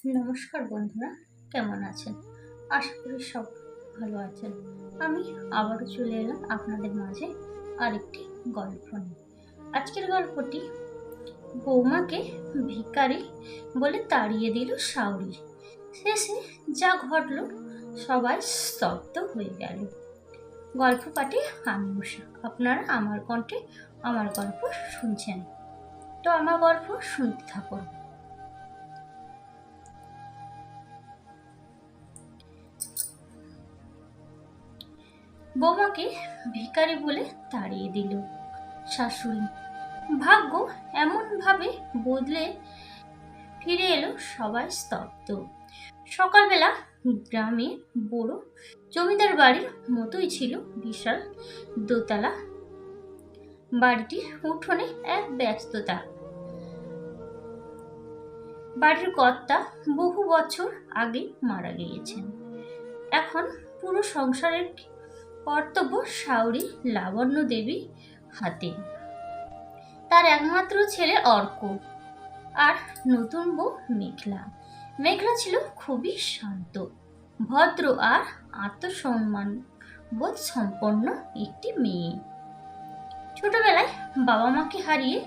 নমস্কার বন্ধুরা, কেমন আছেন? আশা করি সব ভালো আছেন। আমি আবারও চলে এলাম আপনাদের মাঝে আরেকটি গল্প নিয়ে। আজকের গল্পটি বৌমাকে ভিখারি বলে তাড়িয়ে দিল শাওরি। শেষে যা ঘটল সবাই স্তব্ধ হয়ে গেল। গল্প পাঠে আমি উষা। আপনারা আমার কণ্ঠে আমার গল্প শুনছেন, তো আমার গল্প শুনতে থাকুন। বৌমাকে ভিখারি বলে তাড়িয়ে দিল শাশুড়ি। ভাগ্য এমন ভাবে বদলে ফিরে এলো, সবাই স্তব্ধ। সকালবেলা গ্রামে বড় জমিদার বাড়ির মতোই ছিল বিশাল দোতলা বাড়িটির উঠোনে এক ব্যস্ততা। বাড়ির কর্তা বহু বছর আগে মারা গিয়েছেন। এখন পুরো সংসারের কর্তব্য শাওরি লাবণ্য দেবী হাতে। তার একমাত্র ছেলে অর্ক আর নতুন বউ মেঘলা। মেঘলা ছিল খুবই শান্ত, ভদ্র আর আত্মসম্মান বোধ সম্পন্ন একটি মেয়ে। ছোটবেলায় বাবা মাকে হারিয়ে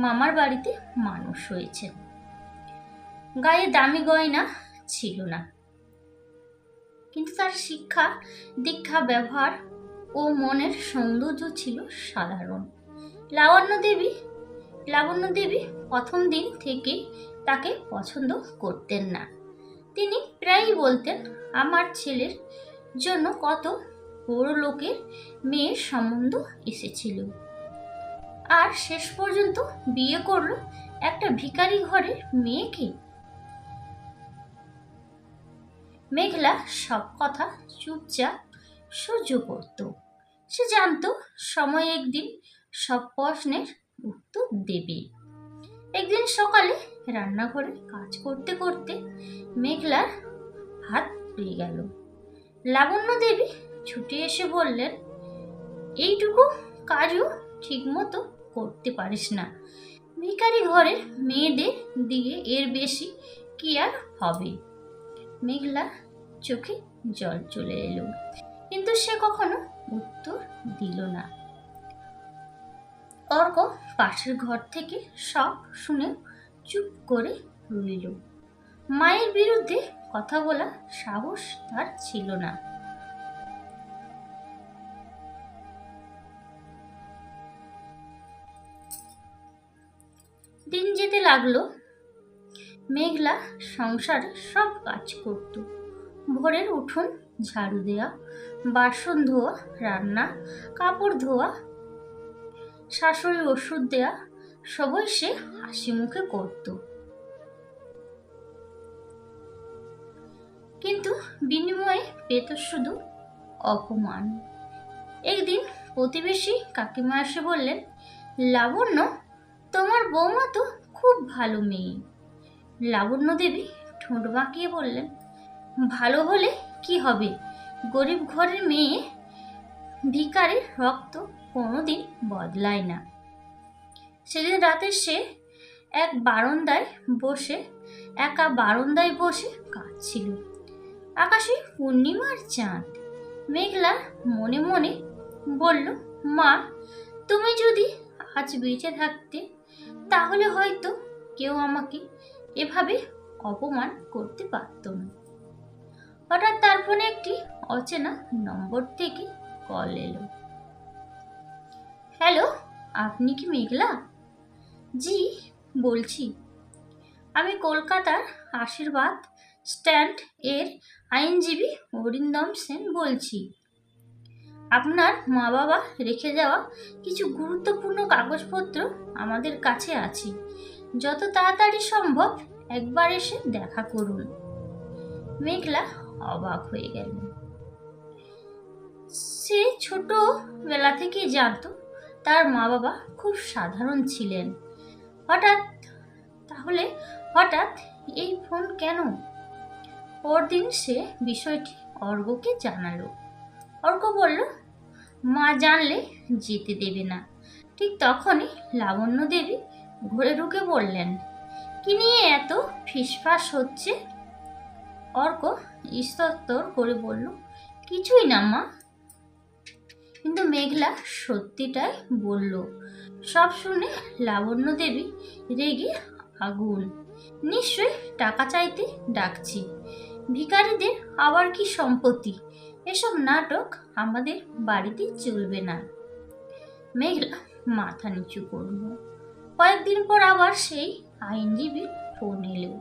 মামার বাড়িতে মানুষ হয়েছে। গায়ে দামি গয়না ছিল না, কিন্তু তার শিক্ষা দীক্ষা ব্যবহার ও মনের সৌন্দর্য ছিল সাধারণ। লাবণ্য দেবী প্রথম দিন থেকে তাকে পছন্দ করতেন না। তিনি প্রায়ই বলতেন, আমার ছেলের জন্য কত বড় লোকের মেয়ের সম্বন্ধ এসেছিল, আর শেষ পর্যন্ত বিয়ে করলো একটা ভিখারি ঘরের মেয়েকে। মেঘলা সব কথা চুপচাপ সহ্য করত। সে জানতো সময় একদিন সব প্রশ্নের উত্তর দেবে। একদিন সকালে রান্নাঘরে কাজ করতে করতে মেঘলার হাত পুড়ে গেল। লাবণ্য দেবী ছুটে এসে বললেন, এইটুকু কাজও ঠিক মতো করতে পারিস না? ভিখারি ঘরের মেয়েদের দিয়ে এর বেশি কি আর হবে? মেঘলা চোখে জল চলে এলো, কিন্তু সে কখনো উত্তর দিল না। অর্ক পাশের ঘর থেকে সব শুনে চুপ করে রইল। মায়ের বিরুদ্ধে কথা বলার সাহস তার ছিল না। দিন যেতে লাগলো। মেঘলা সংসারে সব কাজ করত। ভোরের উঠোন ঝাড়ু দেওয়া, বাসন ধোয়া, রান্না, কাপড় ধোয়া, শাশুড়ির ওষুধ দেয়া, সবই সে হাসি মুখে করত। কিন্তু বিনিময়ে পেত শুধু অপমান। একদিন প্রতিবেশী কাকিমা এসে বললেন, লাবণ্য, তোমার বৌমা তো খুব ভালো মেয়ে। লাবণ্য দেবী ঠোঁট বাঁকিয়ে বললেন, ভালো হলে কি হবে? গরিব ঘরের মেয়ে, ভিখারির রক্ত কোনোদিন বদলায় না। সেদিন রাতে সে একা বারান্দায় বসে কাঁদছিল। আকাশে পূর্ণিমার চাঁদ। মেঘলা মনে মনে বলল, মা, তুমি যদি আজ বেঁচে থাকতে, তাহলে হয়তো কেউ আমাকে এভাবে অপমান করতে পারত না। হঠাৎ তার ফোনে একটি অচেনা নম্বর থেকে কল এলো। হ্যালো, আপনি কি মেঘলা? জি, বলছি। আমি কলকাতার আশীর্বাদ স্ট্যান্ড এর আইনজীবী অরিন্দম সেন বলছি। আপনার মা বাবা রেখে যাওয়া কিছু গুরুত্বপূর্ণ কাগজপত্র আমাদের কাছে আছে। যত তাড়াতাড়ি সম্ভব একবার এসে দেখা করুন। মেঘলা অবাক হয়ে গেল। সে ছোটবেলা থেকেই জানতো তার মা বাবা খুব সাধারণ ছিলেন। হঠাৎ এই ফোন কেন? পরদিন সে বিষয়টি অর্ককে জানালো। অর্ক বলল, মা জানলে যেতে দেবে না। ঠিক তখনই লাবণ্য দেবী ঘরে ঢুকে বললেন, কি নিয়ে এত ফিসফাস হচ্ছে? অর্ক স্তোত্তর করে বলল, কিছুই না মা। কিন্তু মেঘলা সত্যিটাই বলল। সব শুনে লাবণ্য দেবী রেগে আগুন। নিশ্চয়ই টাকা চাইতে ডাকছি। ভিখারিদের আবার কি সম্পত্তি? এসব নাটক আমাদের বাড়িতে চলবে না। মেঘলা মাথা নিচু করল। কয়েকদিন পর আবার সেই আইনজীবীর ফোন এলো।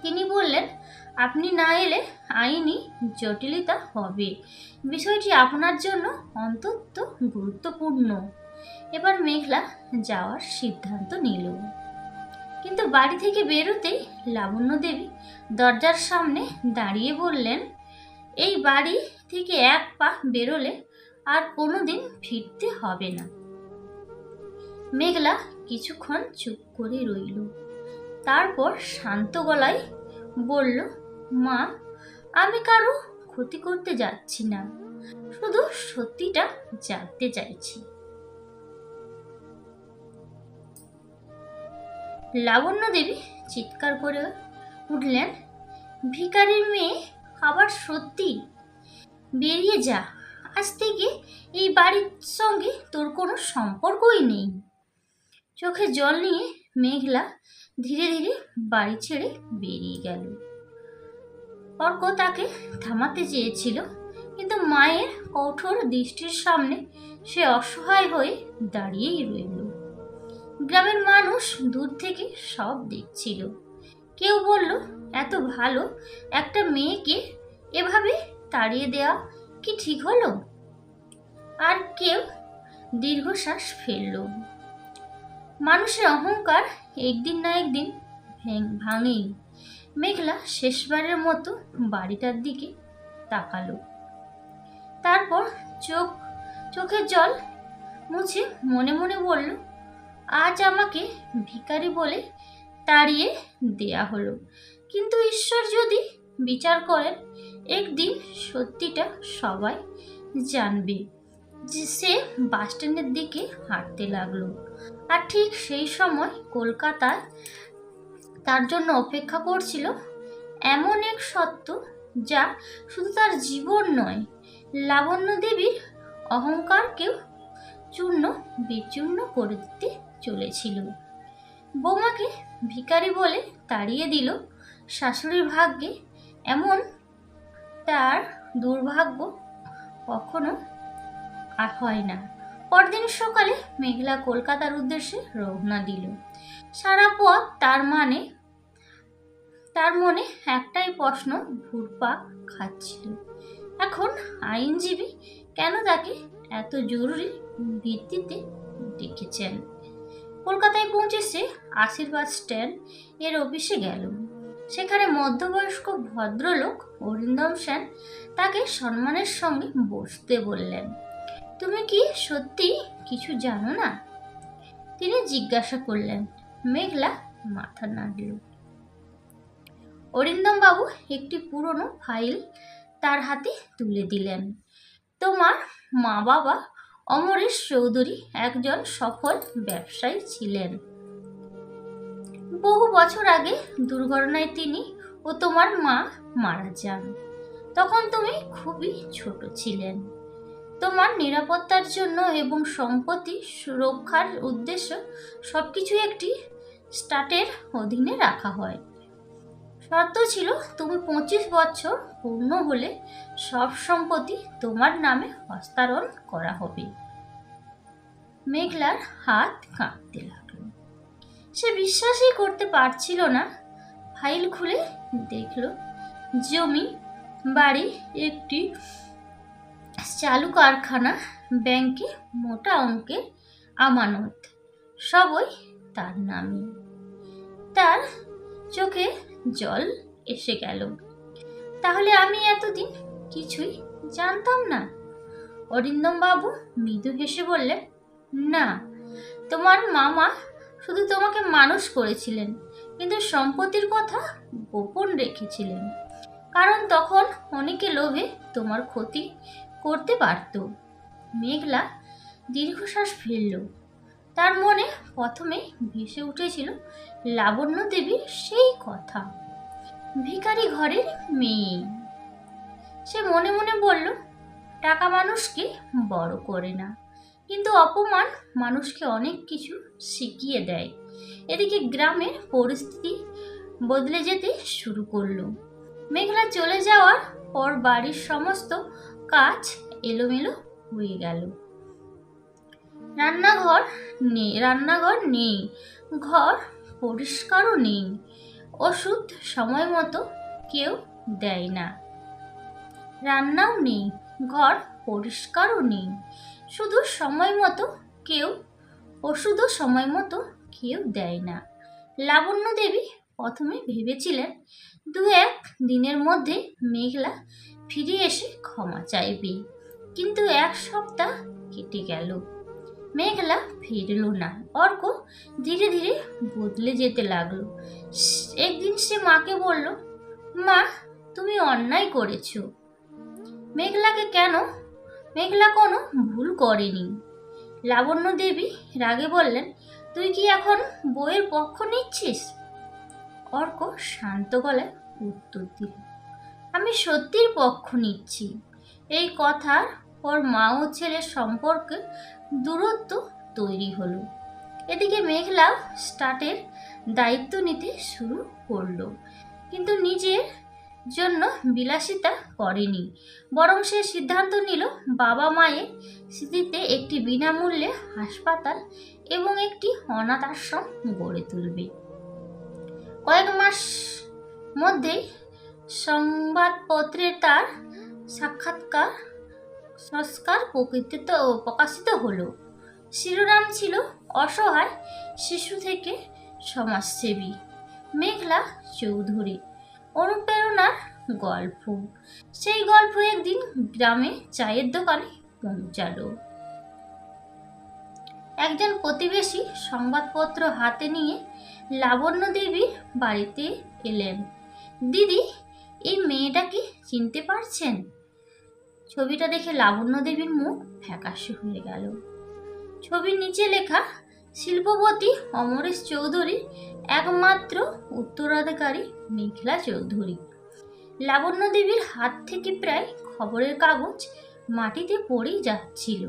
তিনি বললেন, আপনি না এলে আইনি জটিলতা হবে। বিষয়টি আপনার জন্য অত্যন্ত গুরুত্বপূর্ণ। এবার মেঘলা যাওয়ার সিদ্ধান্ত নিল। কিন্তু বাড়ি থেকে বেরোতেই লাবণ্য দেবী দরজার সামনে দাঁড়িয়ে বললেন, এই বাড়ি থেকে এক পা বেরোলে আর কোনোদিন ফিরতে হবে না। মেঘলা কিছুক্ষণ চুপ করে রইল। তারপর শান্ত গলায় বলল, মা, আমি কারো ক্ষতি করতে যাচ্ছি না, শুধু সত্যিটা জানতে চাইছি। লাবণ্য দেবী চিৎকার করে উঠলেন, ভিখারির মেয়ে আবার সত্যি? বেরিয়ে যা, আজ থেকে এই বাড়ির সঙ্গে তোর কোনো সম্পর্কই নেই। চোখে জল নিয়ে মেঘলা ধীরে ধীরে বাড়ি ছেড়ে বেরিয়ে গেল। অর্ক তাকে থামাতে চেয়েছিল, কিন্তু মায়ের কঠোর দৃষ্টির সামনে সে অসহায় হয়ে দাঁড়িয়েই রইল। গ্রামের মানুষ দূর থেকে সব দেখছিল। কেউ বলল, এত ভালো একটা মেয়েকে এভাবে তাড়িয়ে দেওয়া কি ঠিক হলো? আর কেউ দীর্ঘশ্বাস ফেলল। মানুষের অহংকার একদিন না একদিন ভাঙেই। মেঘলা শেষবারের মতো বাড়িটার দিকে তাকালো। তারপর চোখের জল মুছে মনে মনে বলল, আজ আমাকে ভিখারি বলে তাড়িয়ে দেয়া হলো, কিন্তু ঈশ্বর যদি বিচার করেন, একদিন সত্যিটা সবাই জানবে। সে বাস স্ট্যান্ডের দিকে হাঁটতে লাগলো। আর ঠিক সেই সময় কলকাতায় তার জন্য অপেক্ষা করছিল এমন এক সত্য, যা শুধু তার জীবন নয়, লাবণ্য দেবীর অহংকারকেও চূর্ণ বিচূর্ণ করে দিতে চলেছিল। বৌমাকে ভিখারি বলে তাড়িয়ে দিল শাশুড়ির ভাগ্যে, এমন তার দুর্ভাগ্য কখনো আর হয় না। পরদিন সকালে মেঘলা কলকাতার উদ্দেশ্যে রওনা দিল। সারা পথ তার মনে একটাই প্রশ্ন ঘুরপাক খাচ্ছিল, এখন আইনজীবী কেন তাকে এত জরুরি ভিত্তিতে ডেকেছেন। কলকাতায় পৌঁছে সে আশীর্বাদ স্ট্যান্ড এর অফিসে গেল। সেখানে মধ্যবয়স্ক ভদ্রলোক অরিন্দম সেন তাকে সম্মানের সঙ্গে বসতে বললেন। তুমি কি সত্যি কিছু জানো না? তিনি জিজ্ঞাসা করলেন। মেঘলা মাথা নাড়ল। অরিন্দম বাবু একটি পুরনো ফাইল তার হাতে তুলে দিলেন। তোমার মা বাবা অমরেশ চৌধুরী একজন সফল ব্যবসায়ী ছিলেন। বহু বছর আগে দুর্ঘটনায় তিনি ও তোমার মা মারা যান। তখন তুমি খুবই ছোট ছিলেন। তোমার নিরাপত্তার জন্য এবং সম্পত্তি সুরক্ষার উদ্দেশ্য সবকিছু একটি স্টাটের অধীনে রাখা হয়। শর্ত ছিল, তুমি 25 বছর পূর্ণ হলে সব সম্পত্তি তোমার নামে হস্তান্তর করা হবে। মেঘলার হাত কাঁপতে লাগলো। সে বিশ্বাসই করতে পারছিল না। ফাইল খুলে দেখল, জমি, বাড়ি, একটি চালু কারখানা, ব্যাংকে মোটা অঙ্কের আমানত, সবই তার নামে। তার চোখে জল এসে গেল। তাহলে আমি এতদিন কিছুই জানতাম না? অরিন্দম বাবু মৃদু হেসে বললেন, না, তোমার মামা শুধু তোমাকে মানুষ করেছিলেন, কিন্তু সম্পত্তির কথা গোপন রেখেছিলেন, কারণ তখন অনেকে লোভে তোমার ক্ষতি করতে পারত। মেঘলা দীর্ঘশ্বাস ফেলল। তার মনে প্রথমে ভেসে উঠেছিল লাবণ্য দেবীর সেই কথা, ভিখারি ঘরের মেয়ে। সে মনে মনে বলল, টাকা মানুষকে বড় করে না, কিন্তু অপমান মানুষকে অনেক কিছু শিখিয়ে দেয়। এদিকে গ্রামের পরিস্থিতি বদলে যেতে শুরু করলো। মেঘলা চলে যাওয়ার পর বাড়ির সমস্ত কাজ এলোমেলো হয়ে গেল। রান্নাঘর নেই, ঘর পরিষ্কারও নেই, ওষুধ সময় মতো কেউ দেয় না, রান্নাও নেই, ঘর পরিষ্কারও নেই, শুধু সময় মতো কেউ ওষুধও সময় মতো কেউ দেয় না। লাবণ্য দেবী প্রথমে ভেবেছিলেন 2-1 দিনের মধ্যে মেঘলা ফিরে এসে ক্ষমা চাইবে, কিন্তু 1 সপ্তাহ কেটে গেল, মেঘলা ফিরল না। অর্ক ধীরে ধীরে বদলে যেতে লাগলো। একদিন সে মাকে বলল, মা, তুমি অন্যায় করেছো। মেঘলা কোনো ভুল করেনি। লাবণ্য দেবী রাগে বললেন, তুই কি এখন বউয়ের পক্ষ নিচ্ছিস? অর্ক শান্ত গলায় উত্তর দিল, আমি সত্যির পক্ষ নিচ্ছি। এই কথার পর মা ও ছেলের সম্পর্কে দূরত্ব তৈরি হলো। এদিকে মেঘলা স্টার্টের দায়িত্ব নিতে শুরু করলো, কিন্তু নিজের জন্য বিলাসিতা করেনি, বরং সে সিদ্ধান্ত নিল বাবা মায়ের স্মৃতিতে একটি বিনামূল্যে হাসপাতাল এবং একটি অনাথ আশ্রম গড়ে তুলবে। কয়েক মাস মধ্যেই সংবাদপত্রে তার সাক্ষাৎকার সংস্কার প্রকাশিত হলো। শিরোনাম ছিল, অসহায় শিশু থেকে সমাজসেবী মেঘলা চৌধুরী, অনুপ্রেরণার গল্প। সেই গল্প একদিন গ্রামে চায়ের দোকানে পৌঁছালো। একজন প্রতিবেশী সংবাদপত্র হাতে নিয়ে লাবণ্য দেবীর বাড়িতে এলেন। দিদি, এই মেয়েটাকে চিনতে পারছেন? ছবিটা দেখে লাবণ্য দেবীর মুখ ফ্যাকাশে হয়ে গেল। ছবির নিচে লেখা, শিল্পপতি অমরেশ চৌধুরীর একমাত্র উত্তরাধিকারী মেঘলা চৌধুরী। লাবণ্য দেবীর হাত থেকে প্রায় খবরের কাগজ মাটিতে পড়েই যাচ্ছিল।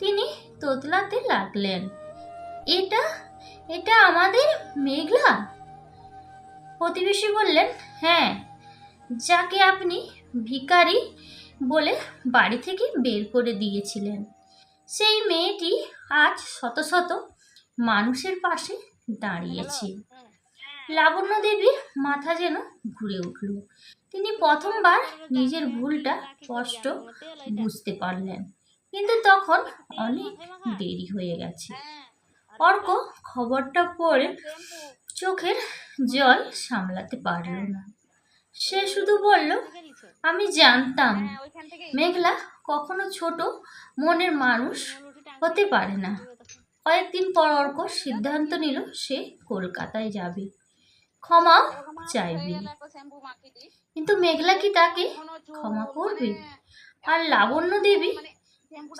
তিনি তোতলাতে লাগলেন, এটা এটা আমাদের মেঘলা? প্রতিবেশী বললেন, হ্যাঁ, যাকে আপনি ভিখারি বলে বাড়ি থেকে বের করে দিয়েছিলেন। সেই মেয়েটি আজ শত শত মানুষের পাশে দাঁড়িয়েছে। লাবণ্য দেবীর মাথা যেন ঘুরে উঠল। তিনি প্রথমবার নিজের ভুলটা স্পষ্ট বুঝতে পারলেন, কিন্তু তখন অনেক দেরি হয়ে গেছে। অর্ক খবরটা পড়ে চোখের জল সামলাতে পারল না। সে শুধু বলল, আমি জানতাম মেঘলা কখনো ছোট মনের মানুষ হতে পারে না। কয়েকদিন পর অর্ক সিদ্ধান্ত নিল সে কলকাতায় যাবে, ক্ষমা চাইবে। কিন্তু মেঘলা কি তাকে ক্ষমা করবে? আর লাবণ্য দেবী,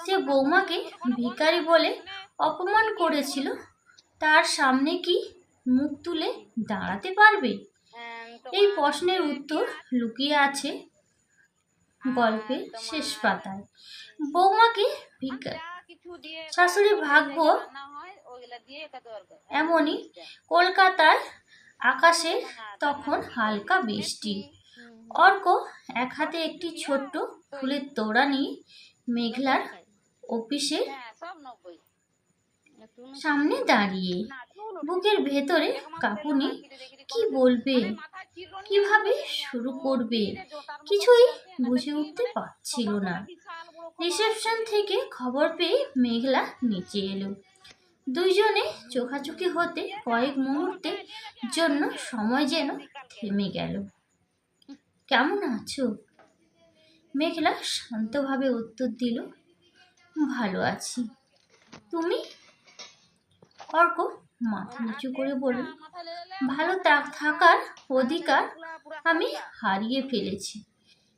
সে বৌমাকে ভিখারি বলে অপমান করেছিল, তার সামনে কি মুখ তুলে দাঁড়াতে পারবে? এই প্রশ্নের উত্তর লুকিয়ে আছে গল্পের শেষ পাতায়। বৌমাকে শাশুড়ি ভাগ্য এমনই। কলকাতায় আকাশে তখন হালকা বৃষ্টি। অর্ক এক হাতে একটি ছোট্ট ফুলের তোড়া নিয়ে মেঘলার অফিসের সামনে দাঁড়িয়ে, বুকের ভেতরে কাঁপুনি। কি বলবে, কিভাবে শুরু করবে, কিছুই বুঝে উঠতে পারছিল না। রিসেপশন থেকে খবর পেয়ে মেঘলা নিচে এলো। দুইজনে চোখাচোখি হতে কয়েক মুহূর্তের জন্য সময় যেন থেমে গেল। কেমন আছো? মেঘলা শান্তভাবে উত্তর দিল, ভালো আছি, তুমি? অর্ক মাথা নিচু করে বলল, ভালো থাকার অধিকার আমি হারিয়ে ফেলেছি।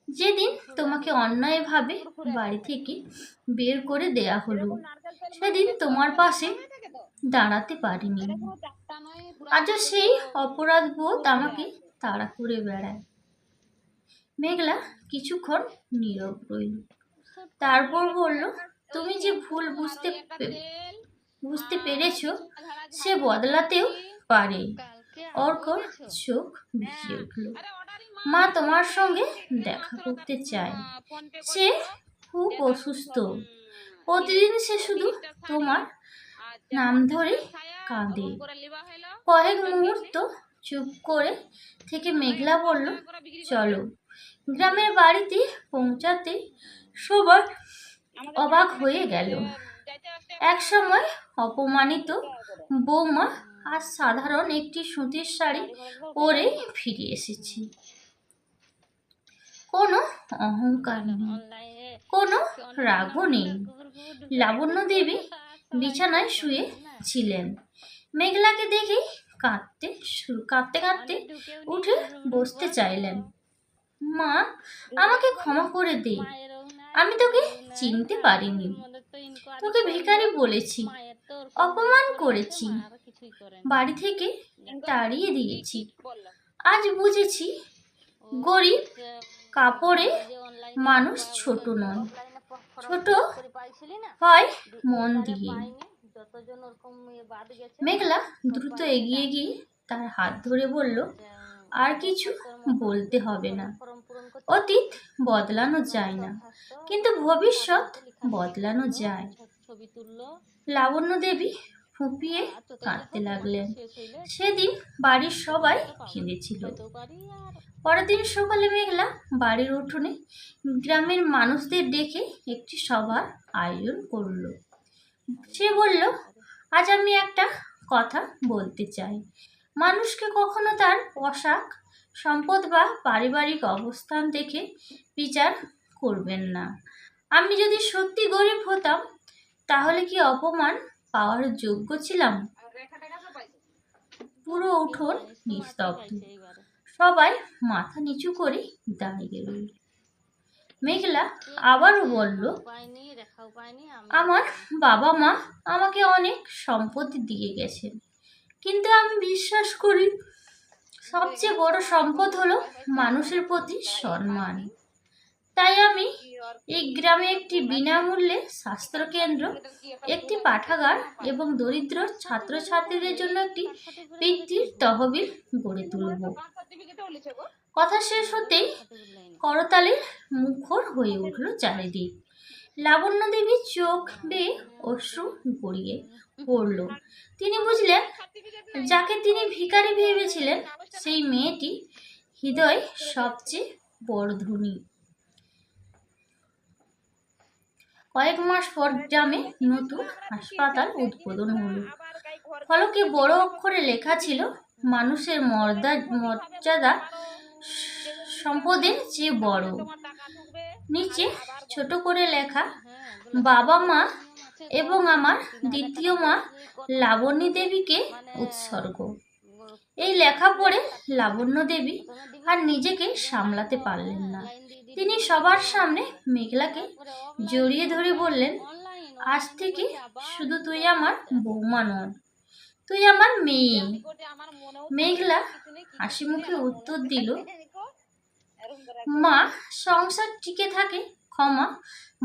যেদিন তোমাকে অন্যায়ভাবে বাড়ি থেকে বের করে দেয়া হলো, সেদিন তোমার পাশে দাঁড়াতে পারিনি। আজও সেই অপরাধ বোধ আমাকে তাড়া করে বেড়ায়। মেঘলা কিছুক্ষণ নীরব রইল, তারপর বলল, তুমি যে ভুল বুঝতে পেরেছ সে বদলাতেও পারে। অর্কর চোখ ভিজে উঠল। মা তোমার সঙ্গে দেখা করতে চায়। সে খুব অসুস্থ। প্রতিদিন সে শুধু তোমার নাম ধরে কাঁদে। কয়েক মুহূর্ত চুপ করে থেকে মেঘলা বলল, চলো। গ্রামের বাড়িতে পৌঁছাতে সবাই অবাক হয়ে গেল। একসময় অপমানিত বৌমা আজ সাধারণ একটি সুতির শাড়ি পরে ফিরে এসেছি। কোনো অহংকার নেই, কোনো রাগও নেই। লাবণ্য দেবী বিছানায় শুয়ে ছিলেন। মেঘলাকে দেখেই কাঁদতে কাঁদতে উঠে বসতে চাইলেন। মা, আমাকে ক্ষমা করে দে। আমি তোকে চিনতে পারিনি। তোকে ভিখারি বলেছি, অপমান করেছি, বাড়ি থেকে তাড়িয়ে দিয়েছি। আজ বুঝেছি গরিব কাপড়ে মানুষ ছোট নয়, ছোট হয় মন দিয়ে। মেঘলা দ্রুত এগিয়ে গিয়ে তার হাত ধরে বলল, আর কিছু বলতে হবে না। অতীত বদলানো যায় না, কিন্তু ভবিষ্যৎ বদলানো যায়। লাবণ্য দেবী ফুঁপিয়ে কাঁদতে লাগলেন। সেদিন বাড়ির সবাই কেঁদেছিল। পরের দিন সকালে মেঘলা বাড়ির উঠোনে গ্রামের মানুষদের ডেকে একটি সভার আয়োজন করল। সে বলল, আজ আমি একটা কথা বলতে চাই। মানুষকে কখনো তার পোশাক, সম্পদ বা পারিবারিক অবস্থান দেখে বিচার করবেন না। আমি যদি সত্যি গরিব হতাম তাহলে কি অপমান পাওয়ার যোগ্য ছিলাম? পুরো উঠোন নিস্তব্ধ। সবাই মাথা নিচু করে দাঁড়িয়ে রইল। মেঘলা আবারও বলল, আমার বাবা মা আমাকে অনেক সম্পত্তি দিয়ে গেছেন, কিন্তু আমি বিশ্বাস করি সবচেয়ে বড় সম্পদ হলো মানুষের প্রতি সম্মান। তাই আমি এই গ্রামে একটি বিনামূল্যে স্বাস্থ্যকেন্দ্র, একটি পাঠাগার এবং দরিদ্র ছাত্রছাত্রীদের জন্য একটি বৃত্তির তহবিল গড়ে তুলব। কথা শেষ হতেই করতালির মুখর হয়ে উঠল চারিদিক। লাবণ্য দেবীর চোখ বেয়ে অশ্রু গড়িয়ে পড়ল। তিনি বুঝলেন, যাকে তিনি ভিখারি ভেবেছিলেন সেই মেয়েটি হৃদয় সবচেয়ে বড় ধনী। কয়েক মাস পর গ্রামে নতুন হাসপাতাল উদ্বোধন হলো। ফলকে বড় অক্ষরে লেখা ছিল, মানুষের মর্যাদা সম্পদের চেয়ে বড়। নিচে ছোট করে লেখা, বাবা মা এবং আমার দ্বিতীয় মা লাবণ্য দেবীকে উৎসর্গ। এই লেখা পড়ে লাবণ্য দেবী আর নিজেকে সামলাতে পারলেন না। তিনি সবার সামনে মেঘলাকে জড়িয়ে ধরে বললেন, আজ থেকে শুধু তুই আমার বৌমা নয়, তুই আমার মেয়ে। মেঘলা হাসি মুখে উত্তর দিল, মা, সংসার টিকে থাকে ক্ষমা,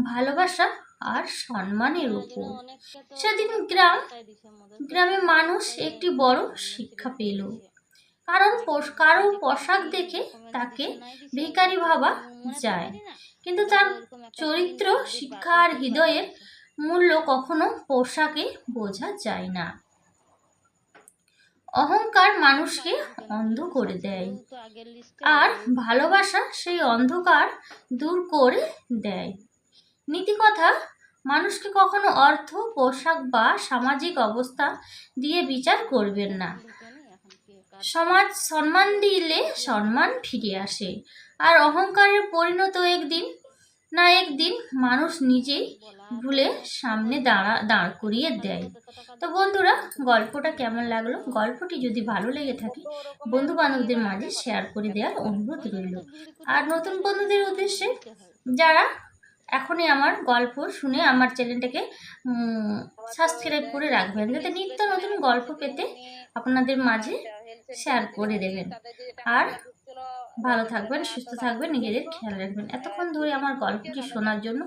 ভালোবাসা আর সম্মানের উপর। সেদিন গ্রামে মানুষ একটি বড় শিক্ষা পেল। কারো পোশাক দেখে তাকে ভিখারি ভাবা যায়, কিন্তু তার চরিত্র, শিক্ষা আর হৃদয়ের মূল্য কখনো পোশাকে বোঝা যায় না। অহংকার মানুষকে অন্ধ করে দেয়, আর ভালোবাসা সেই অন্ধকার দূর করে দেয়। নীতিকথা, মানুষকে কখনো অর্থ, পোশাক বা সামাজিক অবস্থা দিয়ে বিচার করবেন না। সমাজ সম্মান দিলে সম্মান ফিরে আসে, আর অহংকারের পরিণত একদিন না একদিন মানুষ নিজেই ভুলে সামনে দাঁড় করিয়ে দেয়। তো বন্ধুরা, গল্পটা কেমন লাগলো? গল্পটি যদি ভালো লেগে থাকে বন্ধু বান্ধবদের মাঝে শেয়ার করে দেওয়ার অনুরোধ রইল। আর নতুন বন্ধুদের উদ্দেশ্যে, যারা এখনই আমার গল্প শুনে আমার চ্যানেলটাকে সাবস্ক্রাইব করে রাখবেন, যাতে নিত্য নতুন গল্প পেতে আপনাদের মাঝে শেয়ার করে দেবেন। আর ভালো থাকবেন, সুস্থ থাকবেন, নিজেদের খেয়াল রাখবেন। এতক্ষণ ধরে আমার গল্পটি শোনার জন্য